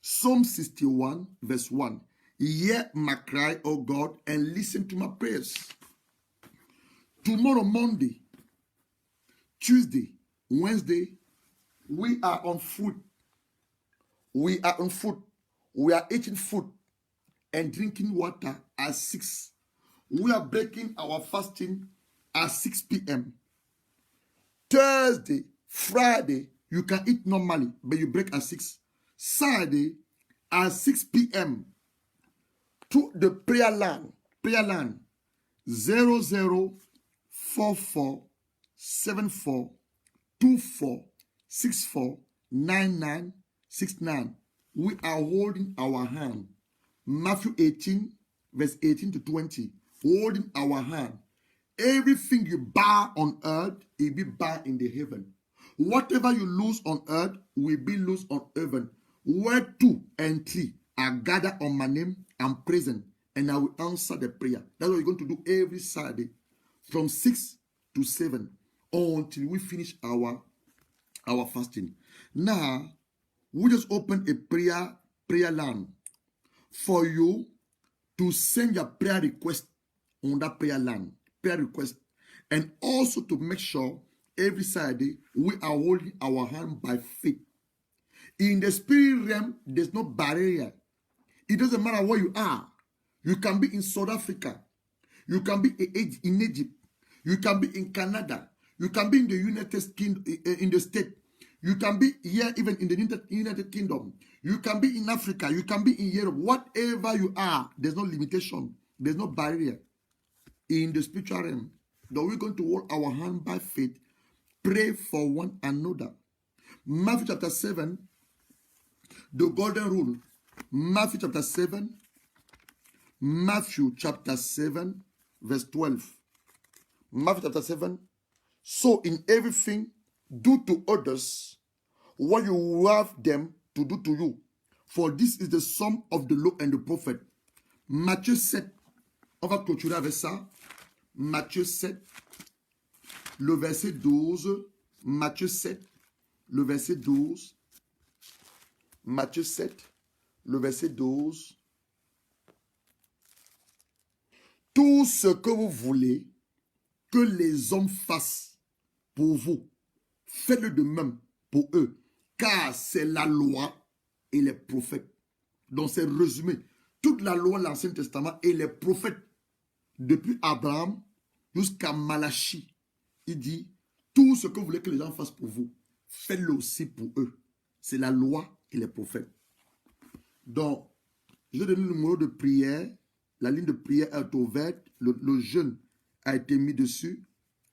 Psalm 61, verse 1. Hear my cry, O God, and listen to my prayers. Tomorrow, Monday, Tuesday, Wednesday, we are on food. We are on food. We are eating food and drinking water at 6. We are breaking our fasting at 6 p.m. Thursday, Friday, you can eat normally, but you break at 6. Saturday, at 6 p.m. to the prayer line 00447424649969. We are holding our hand. Matthew 18, verse 18 to 20. Holding our hand. Everything you buy on earth, it will be buy in the heaven. Whatever you lose on earth will be lost on heaven. Where 2 and 3 are gathered on my name, I'm present, and I will answer the prayer. That's what we're going to do every Saturday from 6 to 7 until we finish our fasting. Now, we just open a prayer line for you to send your prayer request on that prayer line. Prayer request. And also to make sure every Saturday we are holding our hand by faith. In the spirit realm, there's no barrier. It doesn't matter where you are. You can be in South Africa. You can be in Egypt. You can be in Canada. You can be in the United Kingdom, in the state. You can be here even in the United Kingdom. You can be in Africa. You can be in Europe. Whatever you are, there's no limitation. There's no barrier. In the spiritual realm, that we're going to hold our hand by faith, pray for one another. Matthew chapter 7, the golden rule. Matthew chapter 7, verse 12. Matthew chapter 7. So in everything, do to others what you have them to do to you. For this is the sum of the law and the prophet. Matthieu 7. On va clôturer avec ça. Matthieu 7, le verset 12. Matthieu 7, le verset 12. Matthieu 7, le verset 12. Tout ce que vous voulez que les hommes fassent pour vous, faites-le de même pour eux, car c'est la loi et les prophètes. Donc c'est résumé. Toute la loi de l'Ancien Testament et les prophètes, depuis Abraham jusqu'à Malachie, il dit, tout ce que vous voulez que les gens fassent pour vous, faites-le aussi pour eux. C'est la loi et les prophètes. Donc, je vais donner le numéro de prière. La ligne de prière est ouverte. Le jeûne a été mis dessus.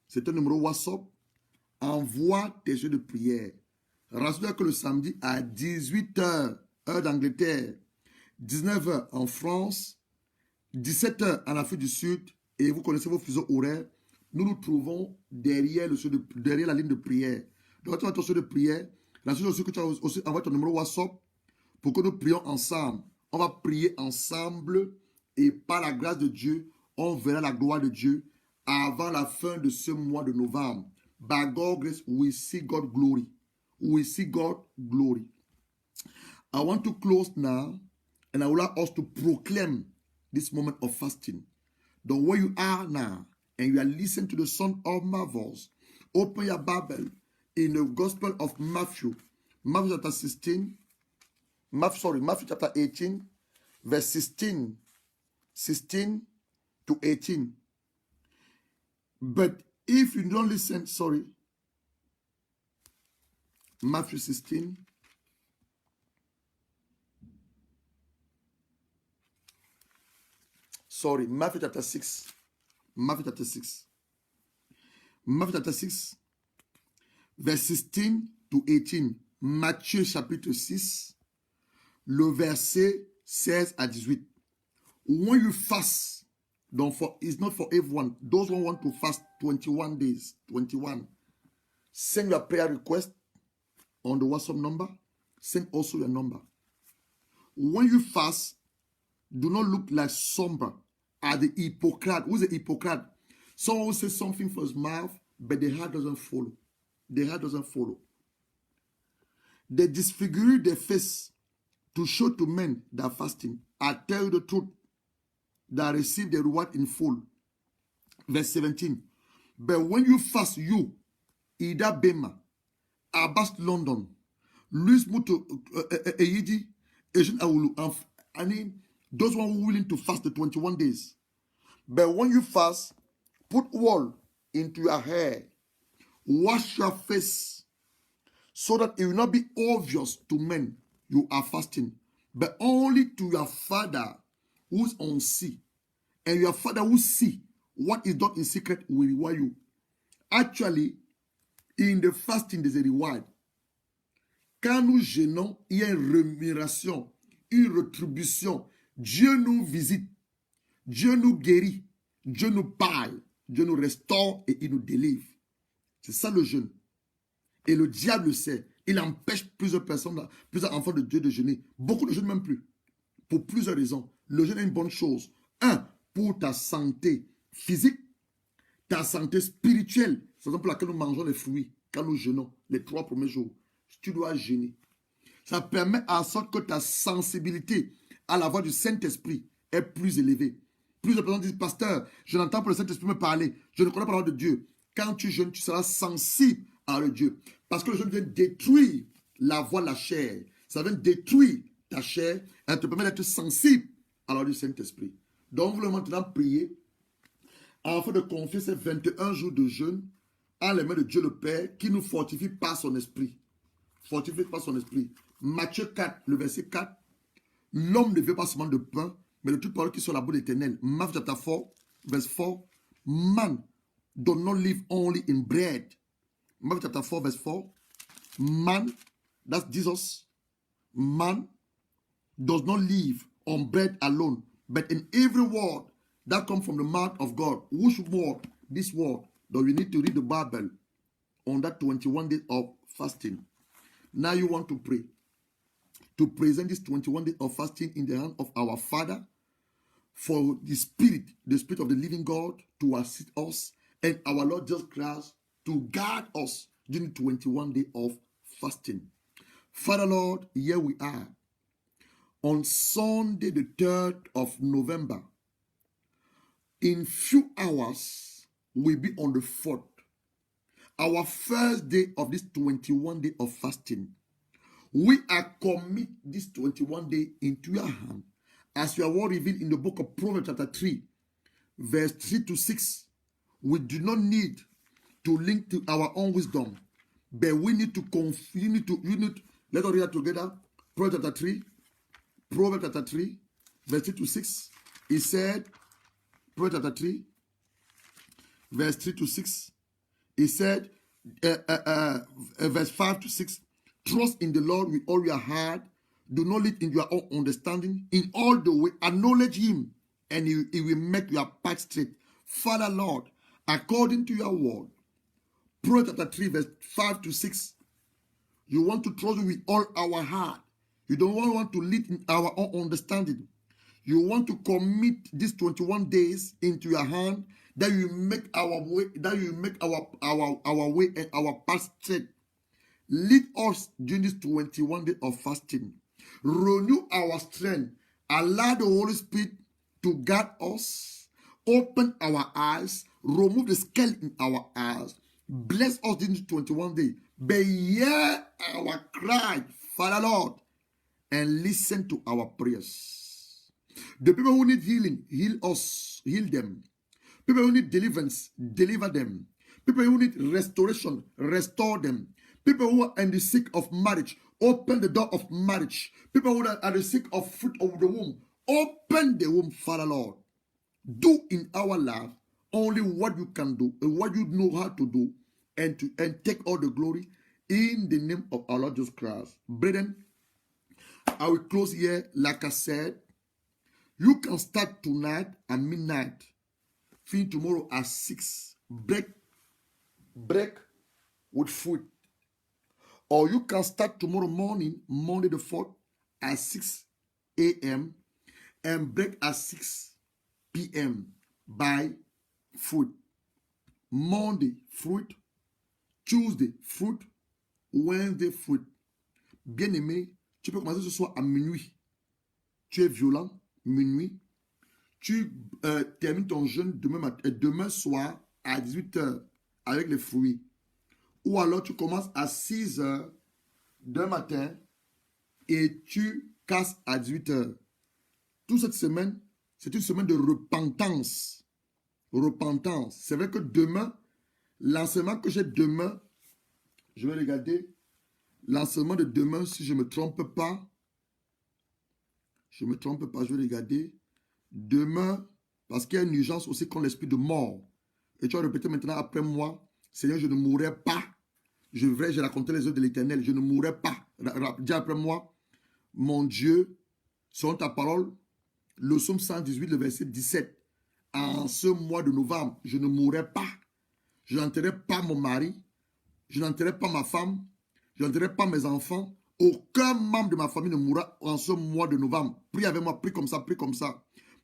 C'est un numéro WhatsApp. Envoie tes jeux de prière. Rassure-toi que le samedi à 18h, heure d'Angleterre, 19h en France, 17h en Afrique du Sud, et vous connaissez vos fuseaux horaires, nous nous trouvons derrière la ligne de prière. Donc, tu as ton jeu de prière. Rassure-toi aussi que tu as aussi envoyé ton numéro WhatsApp pour que nous prions ensemble. On va prier ensemble et par la grâce de Dieu, on verra la gloire de Dieu avant la fin de ce mois de novembre. By God's grace, we see God glory. We see God glory. I want to close now, and I would like us to proclaim this moment of fasting. The way you are now, and you are listening to the sound of my voice, open your Bible in the Gospel of Matthew, Matthew chapter 16, Matthew chapter 18, verse 16 to 18. But if you don't listen, Matthew 16. Matthew chapter 6. Matthew chapter 6. Matthew chapter 6, verse 16 to 18. Matthieu chapitre 6, le verset 16 à 18. When you fast, it's not for everyone. Those who want to fast 21 days, 21. Send your prayer request on the WhatsApp number. Send also your number. When you fast, do not look like somber at the hypocrite. Who's the hypocrite? Someone will say something for his mouth, but the heart doesn't follow. The heart doesn't follow. They disfigure their face to show to men that are fasting. I tell you the truth, that receive the reward in full. Verse 17. But when you fast, you, Ida Bema, Abbas London, Louis Muto Eyidi, Asian Awulu, and those one who are willing to fast the 21 days. But when you fast, put oil into your hair. Wash your face so that it will not be obvious to men you are fasting, but only to your Father who's on sea. And your Father who see what is done in secret will reward you. Actually, in the fasting, there's a reward. Quand nous jeûnons, il y a une rémunération, une rétribution. Dieu nous visite, Dieu nous guérit, Dieu nous parle, Dieu nous restaure et il nous délivre. C'est ça le jeûne. Et le diable le sait. Il empêche plusieurs personnes, plusieurs enfants de Dieu de jeûner. Beaucoup ne jeûnent même plus. Pour plusieurs raisons. Le jeûne est une bonne chose. Un, pour ta santé physique, ta santé spirituelle. C'est la raison pour laquelle nous mangeons les fruits quand nous jeûnons les 3 premiers jours. Tu dois jeûner. Ça permet à sorte que ta sensibilité à la voix du Saint-Esprit est plus élevée. Plusieurs personnes disent, pasteur, je n'entends pas le Saint-Esprit me parler. Je ne connais pas la parole de Dieu. Quand tu jeûnes, tu seras sensible à le Dieu. Parce que le jeûne vient détruire la voix de la chair. Ça vient détruire ta chair. Elle te permet d'être sensible à la voix du Saint-Esprit. Donc, vous voulez maintenant prier afin de confier ces 21 jours de jeûne à les mains de Dieu le Père qui nous fortifie par son esprit. Fortifié par son esprit. Matthieu 4, le verset 4. L'homme ne vit pas seulement de pain, mais de toute parole qui soit la bouche éternelle. Matthew chapter 4, verse 4. Man does not live only in bread. Matthew chapter 4, verse 4. Man, that's Jesus. Man does not live on bread alone, but in every word that comes from the mouth of God. Which word? This word. That we need to read the Bible on that 21 days of fasting. Now you want to pray. To present this 21 days of fasting in the hand of our Father for the Spirit of the living God to assist us and our Lord Jesus Christ to guide us during 21 days of fasting. Father Lord, here we are. On Sunday the 3rd of November, in few hours, we'll be on the 4th. Our first day of this 21 day of fasting. We are commit this 21 day into your hand as your word revealed in the book of Proverbs chapter 3, verse 3 to 6. We do not need to link to our own wisdom, but we need to let us read that together. Proverbs chapter 3, verse 3 to 6. He said, Proverbs chapter 3, verse 3 to 6. He said, verse 5 to 6, trust in the Lord with all your heart. Do not lean in your own understanding. In all the way, acknowledge him, and he will make your path straight. Father, Lord, according to your word, Proverbs chapter 3, verse 5 to 6, you want to trust him with all our heart. You don't want to lead in our own understanding. You want to commit these 21 days into your hand, that you make our way, that you make our way and our path straight. Lead us during this 21 days of fasting. Renew our strength. Allow the Holy Spirit to guide us. Open our eyes. Remove the scale in our eyes. Bless us during this 21 days. But hear our cry, Father Lord, and listen to our prayers. The people who need healing, heal us, heal them. People who need deliverance, deliver them. People who need restoration, restore them. People who are in the sick of marriage, open the door of marriage. People who are the sick of fruit of the womb, open the womb, Father Lord. Do in our life only what you can do and what you know how to do, and take all the glory in the name of our Lord Jesus Christ. Brethren, I will close here. Like I said, you can start tonight at midnight. Finish tomorrow at 6. Break with food. Or you can start tomorrow morning, Monday the 4th, at 6 a.m. and break at 6 p.m. by food. Monday, fruit. Tuesday, fruit. Wednesday, fruit. Bien-aimé, tu peux commencer ce soir à minuit. Tu es violent, minuit. Tu termines ton jeûne demain soir à 18h avec les fruits. Ou alors tu commences à 6h d'un matin et tu casses à 18h. Toute cette semaine, c'est une semaine de repentance. Repentance. C'est vrai que demain, L'enseignement que j'ai demain, je vais regarder. L'enseignement de demain, si je ne me trompe pas, je vais regarder. Demain, parce qu'il y a une urgence aussi contre l'esprit de mort. Et tu vas répéter maintenant après moi, Seigneur, je ne mourrai pas. J'ai raconté les œuvres de l'Éternel, je ne mourrai pas. Dis après moi, mon Dieu, selon ta parole, le psaume 118, le verset 17. En ce mois de novembre, je ne mourrai pas. Je n'enterrerai pas mon mari. Je n'enterrerai pas ma femme. Je n'enterrerai pas mes enfants. Aucun membre de ma famille ne mourra en ce mois de novembre. Prie avec moi, prie comme ça, prie comme ça.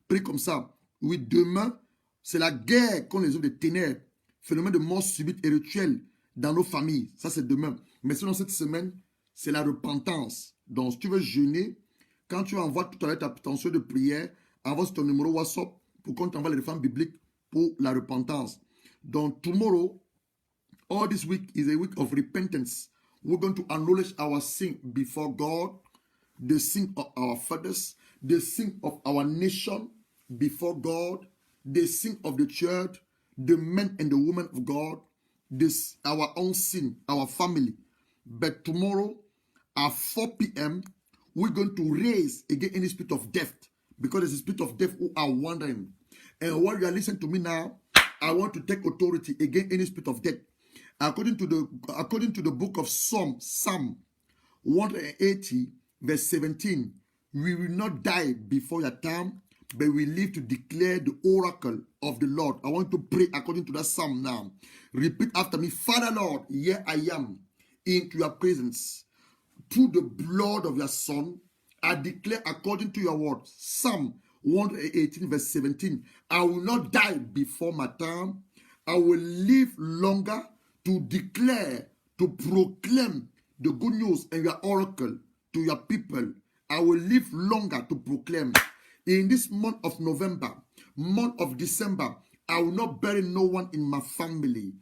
Prie comme ça. Oui, demain, c'est la guerre contre les œuvres des ténèbres. Phénomène de mort subite et rituelle dans nos familles. Ça, c'est demain. Mais sinon, cette semaine, c'est la repentance. Donc, si tu veux jeûner, quand tu envoies tout à l'heure ton souhait de prière, envoie sur ton numéro WhatsApp pour qu'on t'envoie les références bibliques pour la repentance. Donc, tomorrow, all this week is a week of repentance. We're going to acknowledge our sin before God, the sin of our fathers, the sin of our nation before God, the sin of the church, the men and the women of God, our own sin, our family. But tomorrow at 4 p.m., we're going to raise again any spirit of death, because there's a spirit of death who are wandering. And while you are listening to me now, I want to take authority against any spirit of death. According to the book of Psalm 180, verse 17, we will not die before your time, but we live to declare the oracle of the Lord. I want to pray according to that psalm now. Repeat after me. Father Lord, here I am into your presence. Through the blood of your Son, I declare according to your word, Psalm 118 verse 17, I will not die before my time. I will live longer to declare, to proclaim the good news and your oracle to your people. I will live longer to proclaim. In this month of November, month of December, I will not bury no one in my family.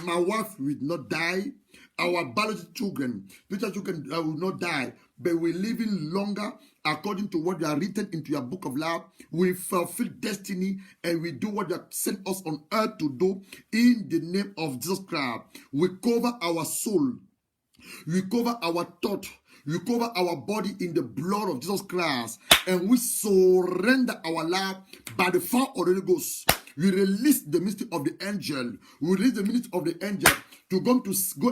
My wife will not die. Our biological children, future children, will not die, but we're living longer according to what you are written into your book of life. We fulfill destiny and we do what you have sent us on earth to do in the name of Jesus Christ. We cover our soul. We cover our thought. We cover our body in the blood of Jesus Christ. And we surrender our life by the fire of the Holy Ghost. We release the ministry of the angel. We release the ministry of the angel to go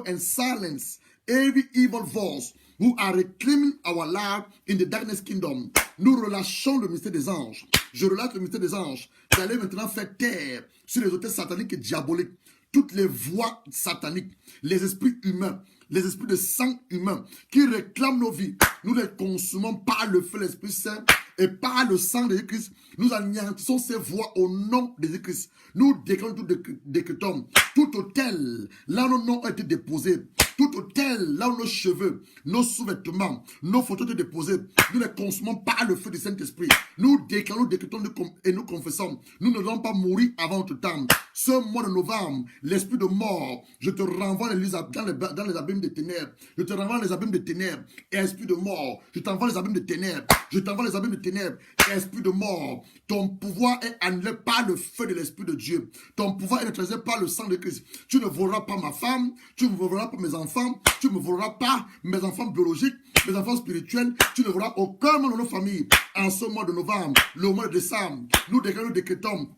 and silence every evil voice who are reclaiming our life in the darkness kingdom. Nous relâchons le ministère des anges. Je relâche le ministère des anges qui allait maintenant faire taire sur les auteurs sataniques et diaboliques toutes les voix sataniques, les esprits humains, les esprits de sang humain qui réclament nos vies. Nous les consumons par le feu de l'Esprit Saint et par le sang de Jésus-Christ. Nous anéantissons ces voix au nom de Jésus-Christ. Nous déclarons tout décrétons. Tout hôtel, là où nos noms ont été déposés, tout hôtel, là où nos cheveux, nos sous-vêtements, nos photos étaient déposées, nous les consommons par le feu du Saint-Esprit. Nous déclarons, décrétons et nous confessons. Nous ne devons pas mourir avant notre temps. Ce mois de novembre, l'esprit de mort, je te renvoie dans les abîmes des ténèbres. Je te renvoie dans les abîmes des ténèbres. Esprit de mort, je t'envoie les abîmes des ténèbres. Je t'envoie les abîmes des ténèbres. Esprit de mort, ton pouvoir est annulé par le feu de l'Esprit de Dieu. Ton pouvoir est neutralisé par le sang de Christ. Tu ne voleras pas ma femme, tu ne voleras pas mes enfants, tu ne voleras pas mes enfants biologiques, mes enfants spirituels, tu ne voleras aucun membre de nos familles. En ce mois de novembre, le mois de décembre, nous décrétons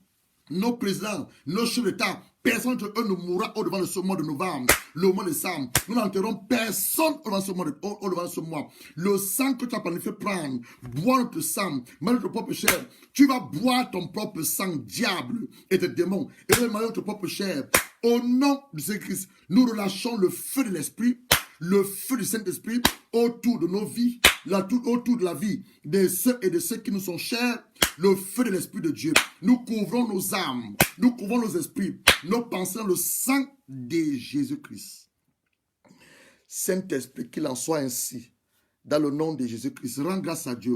nos présidents, nos chefs d'État, personne d'entre eux ne mourra au-devant de ce mois de novembre, le mois de décembre. Nous n'enterrons personne au-devant de ce mois. Le sang que tu as planifié prendre, bois notre sang, mets notre propre chair. Tu vas boire ton propre sang, diable et tes démons, et tu vas manger notre propre chair. Au nom de Jésus-Christ, nous relâchons le feu de l'Esprit, le feu du Saint-Esprit autour de nos vies, autour de la vie de ceux et de ceux qui nous sont chers, le feu de l'Esprit de Dieu. Nous couvrons nos âmes, nous couvrons nos esprits, nos pensées dans le sang de Jésus-Christ. Saint-Esprit, qu'il en soit ainsi. Dans le nom de Jésus-Christ, rends grâce à Dieu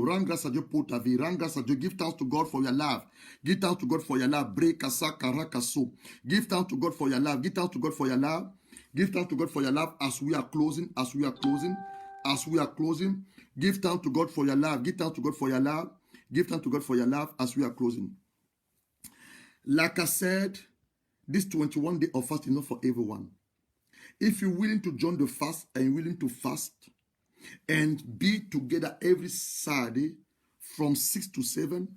pour ta vie, rends grâce à Dieu. Give thanks to God for your love. Give thanks to God for your love. Brekasa karakaso. Give thanks to God for your love. Give thanks to God for your love. Give thanks to God for your love as we are closing, as we are closing, as we are closing. Give thanks to God for your love. Give thanks to God for your love. Give thanks to God for your love as we are closing. La cassette this 21 day of fast is not for everyone. If you're willing to join the fast and willing to fast and be together every Saturday from 6 to 7,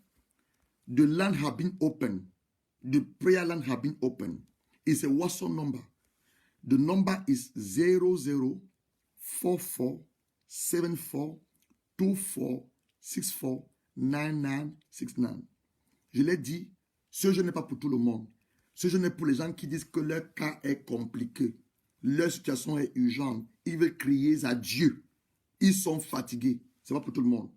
the land has been open. The prayer line has been open. It's a WhatsApp number. The number is 00447424649969. Je l'ai dit, ce jeu n'est pas pour tout le monde. Ce jeu n'est pour les gens qui disent que leur cas est compliqué. Leur situation est urgente. Ils veulent crier à Dieu. Ils sont fatigués. Ce n'est pas pour tout le monde.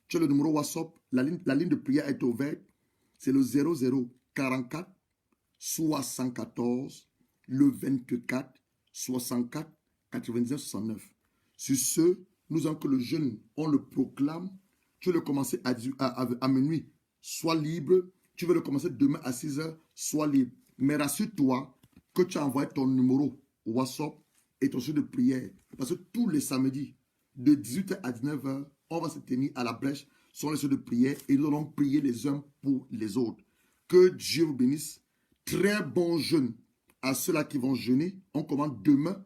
Tu as le numéro WhatsApp. La ligne de prière est ouverte. C'est le 0044 74 le 24 64 99 69. Sur ce, nous avons que le jeûne, on le proclame. Tu veux le commencer à minuit, sois libre. Tu veux le commencer demain à 6 heures, sois libre. Mais rassure-toi que tu as envoyé ton numéro WhatsApp et ton sujet de prière. Parce que tous les samedis, de 18h à 19h, on va se tenir à la brèche sur les sujets de prière et nous allons prier les uns pour les autres. Que Dieu vous bénisse. Très bon jeûne à ceux-là qui vont jeûner. On commence demain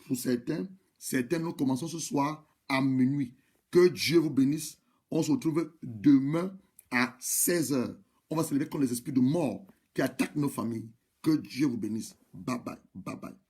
pour certains. Certains, nous commençons ce soir à minuit. Que Dieu vous bénisse. On se retrouve demain à 16h. On va se lever contre les esprits de mort qui attaquent nos familles. Que Dieu vous bénisse. Bye bye. Bye bye.